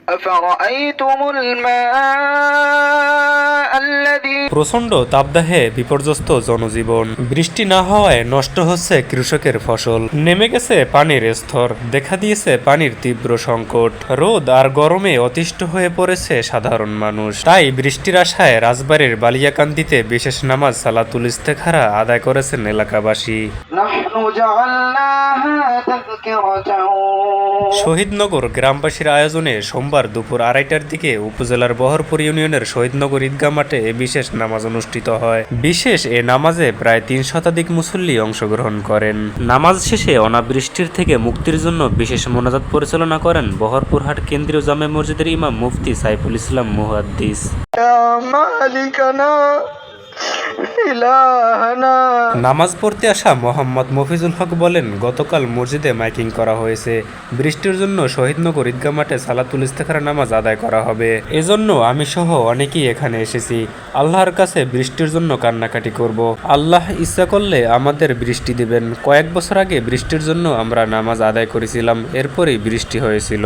أفرأيتم الماء الذي প্রচণ্ড তাপদাহে বিপর্যস্ত জনজীবন। বৃষ্টি না হওয়ায় নষ্ট হচ্ছে কৃষকের ফসল, নেমে গেছে পানির স্তর, দেখা দিয়েছে পানির তীব্র সংকট। রোদ আর গরমে অতিষ্ঠ হয়ে পড়েছে সাধারণ মানুষ। তাই বৃষ্টির আশায় রাজবাড়ির বালিয়াকান্দিতে বিশেষ নামাজ সালাতুল ইস্তেখারা আদায় করেছেন এলাকাবাসী। نحن جعلناها تذكرة শহীদনগর গ্রামবাসীর আয়োজনে সোমবার দুপুর 2:30টার দিকে উপজেলার বহরপুর ইউনিয়নের শহীদনগর ঈদগাহ মাঠে এ বিশেষ নামাজ অনুষ্ঠিত হয়। বিশেষ এ নামাজে প্রায় 3 শতাধিক মুসল্লি অংশগ্রহণ করেন। নামাজ শেষে অনাবৃষ্টির থেকে মুক্তির জন্য বিশেষ মোনাজাত পরিচালনা করেন বহরপুরহাট কেন্দ্রীয় জামে মসজিদের ইমাম মুফতি সাইফুল ইসলাম মুহাদ্দিস। يا مالكنا إلهنا। নামাজ পড়তে আসা মোহাম্মদ মফিজুল হক বলেন, গতকাল মসজিদে মাইকিং করা হয়েছে, বৃষ্টির জন্য শহীদনগর ঈদগাহ মাঠে সালাতুল ইস্তেখারা নামাজ আদায় করা হবে। এজন্য আমি সহ অনেকেই এখানে এসেছি। আল্লাহর কাছে বৃষ্টির জন্য কান্নাকাটি করব। আল্লাহ ইচ্ছা করলে আমাদের বৃষ্টি দিবেন। কয়েক বছর আগে বৃষ্টির জন্য আমরা নামাজ আদায় করেছিলাম, এরপরেই বৃষ্টি হয়েছিল।